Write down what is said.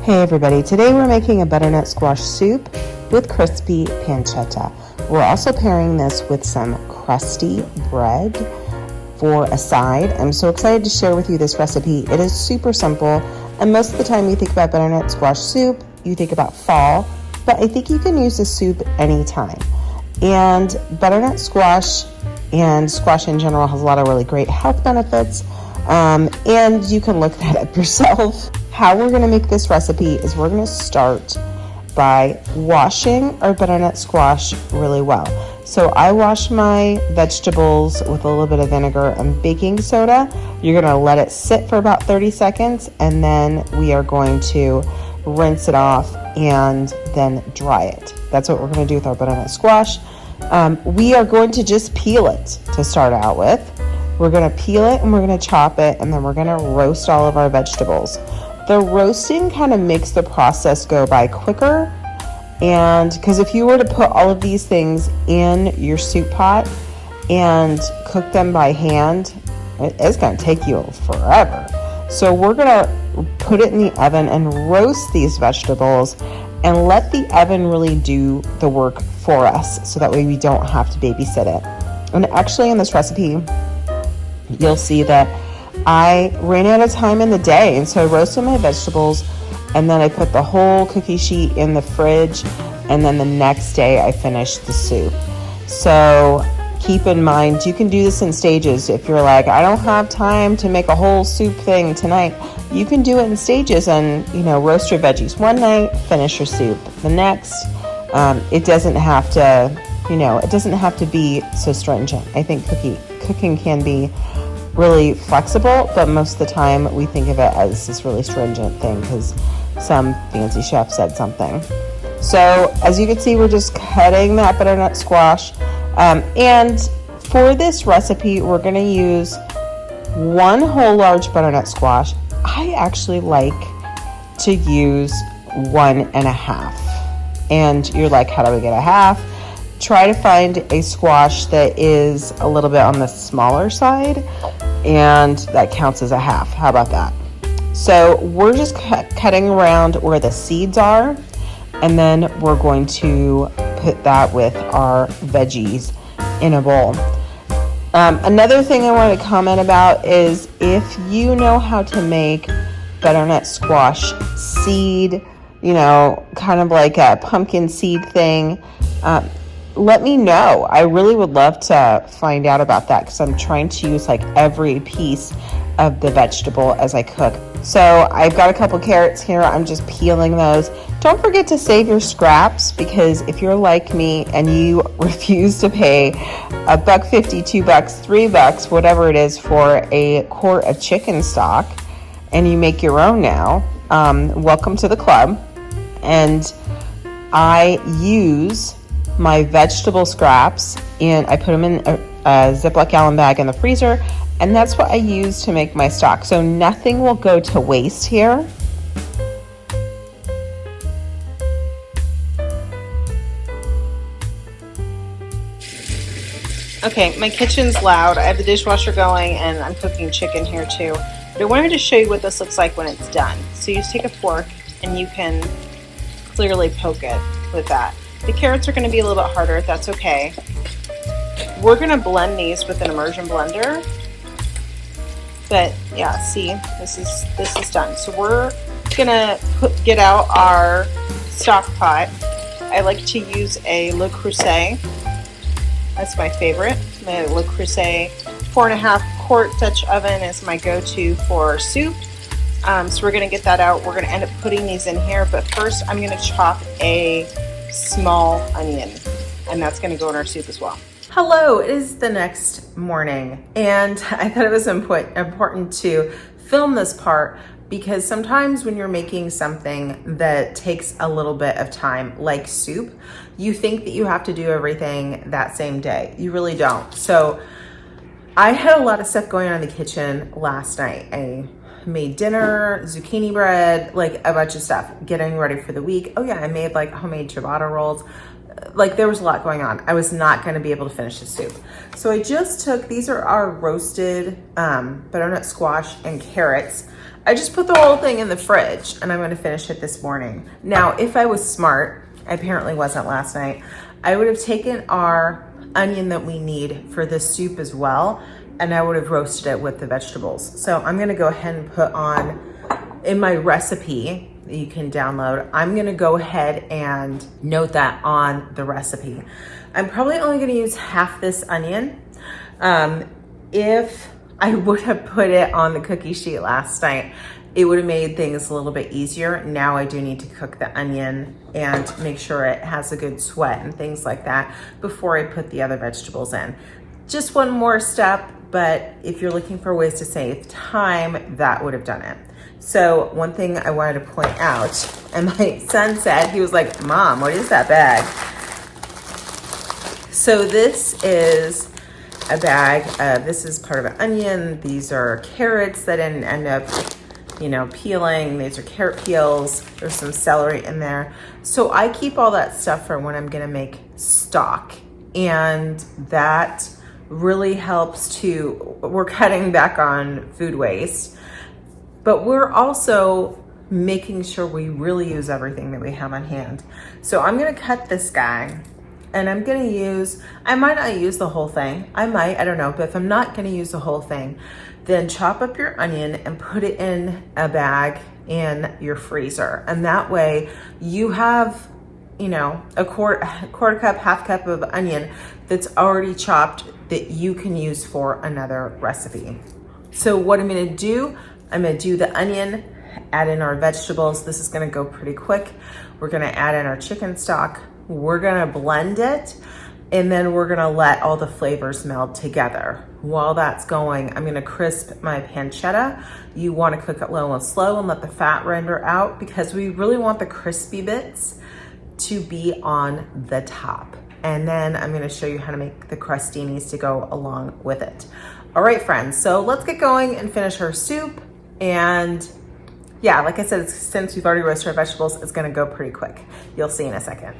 Hey everybody, today we're making a butternut squash soup with crispy pancetta. We're also pairing this with some crusty bread for a side. I'm so excited to share with you this recipe. It is super simple, and most of the time you think about butternut squash soup, you think about fall, but I think you can use this soup anytime. And butternut squash and squash in general has a lot of really great health benefits, and you can look that up yourself. How we're going to make this recipe is we're going to start by washing our butternut squash really well. So I wash my vegetables with a little bit of vinegar and baking soda. You're going to let it sit for about 30 seconds, and then we are going to rinse it off and then dry it. That's what we're going to do with our butternut squash. We are going to just peel it to start out with. We're going to peel it and we're going to chop it, and then we're going to roast all of our vegetables. The roasting kind of makes the process go by quicker, and because if you were to put all of these things in your soup pot and cook them by hand, it's going to take you forever. So we're going to put it in the oven and roast these vegetables and let the oven really do the work for us, so that way we don't have to babysit it. And actually in this recipe, you'll see that I ran out of time in the day, and so I roasted my vegetables, and then I put the whole cookie sheet in the fridge, and then the next day I finished the soup. So keep in mind, you can do this in stages. If you're like, I don't have time to make a whole soup thing tonight, you can do it in stages and, roast your veggies one night, finish your soup the next. It doesn't have to, it doesn't have to be so stringent. I think cooking can be really flexible, but most of the time we think of it as this really stringent thing because some fancy chef said something. So as you can see, we're just cutting that butternut squash, and for this recipe we're going to use one whole large butternut squash. I actually like to use 1.5, and you're like, how do we get a half? Try to find a squash that is a little bit on the smaller side, and that counts as a half. How about that? So we're just cutting around where the seeds are, and then we're going to put that with our veggies in a bowl. Another thing I want to comment about is if you know how to make butternut squash seed, kind of like a pumpkin seed thing, let me know. I really would love to find out about that because I'm trying to use like every piece of the vegetable as I cook. So I've got a couple carrots here. I'm just peeling those. Don't forget to save your scraps, because if you're like me and you refuse to pay $1.50, $2, $3, whatever it is for a quart of chicken stock, and you make your own now, welcome to the club. And I use my vegetable scraps and I put them in a Ziploc gallon bag in the freezer, and that's what I use to make my stock. So nothing will go to waste here. Okay, my kitchen's loud. I have the dishwasher going and I'm cooking chicken here too. But I wanted to show you what this looks like when it's done. So you just take a fork and you can clearly poke it with that. The carrots are going to be a little bit harder. That's okay. We're going to blend these with an immersion blender. But yeah, see, this is done. So we're going to get out our stock pot. I like to use a Le Creuset. That's my favorite. My Le Creuset 4.5 quart Dutch oven is my go-to for soup. So we're going to get that out. We're going to end up putting these in here. But first I'm going to chop a small onion, and that's going to go in our soup as well. Hello, it is the next morning, and I thought it was important to film this part because sometimes when you're making something that takes a little bit of time, like soup, you think that you have to do everything that same day. You really don't. So I had a lot of stuff going on in the kitchen last night. I made dinner, zucchini bread, like a bunch of stuff, getting ready for the week. Oh yeah, I made like homemade ciabatta rolls. Like there was a lot going on. I was not going to be able to finish the soup. So I just took, these are our roasted butternut squash and carrots. I just put the whole thing in the fridge and I'm gonna finish it this morning. Now, if I was smart, I apparently wasn't last night, I would have taken our onion that we need for this soup as well, and I would have roasted it with the vegetables. So I'm gonna go ahead and put on, in my recipe that you can download, I'm gonna go ahead and note that on the recipe. I'm probably only gonna use half this onion. If I would have put it on the cookie sheet last night, it would have made things a little bit easier. Now I do need to cook the onion and make sure it has a good sweat and things like that before I put the other vegetables in. Just one more step, but if you're looking for ways to save time, that would have done it. So one thing I wanted to point out, and my son said, he was like, Mom, what is that bag? So this is a bag of, this is part of an onion. These are carrots that didn't end up, peeling. These are carrot peels. There's some celery in there. So I keep all that stuff for when I'm gonna make stock. And that really helps we're cutting back on food waste, but we're also making sure we really use everything that we have on hand. So I'm gonna cut this guy. And I'm gonna I might not use the whole thing. I don't know. But if I'm not gonna use the whole thing, then chop up your onion and put it in a bag in your freezer. And that way you have, a quarter cup, half cup of onion that's already chopped that you can use for another recipe. So what I'm gonna do the onion, add in our vegetables. This is gonna go pretty quick. We're gonna add in our chicken stock. We're gonna blend it, and then we're gonna let all the flavors meld together. While that's going, I'm gonna crisp my pancetta. You wanna cook it low and slow and let the fat render out, because we really want the crispy bits to be on the top. And then I'm gonna show you how to make the crostinis to go along with it. All right, friends, so let's get going and finish our soup. And yeah, like I said, since we've already roasted our vegetables, it's gonna go pretty quick. You'll see in a second.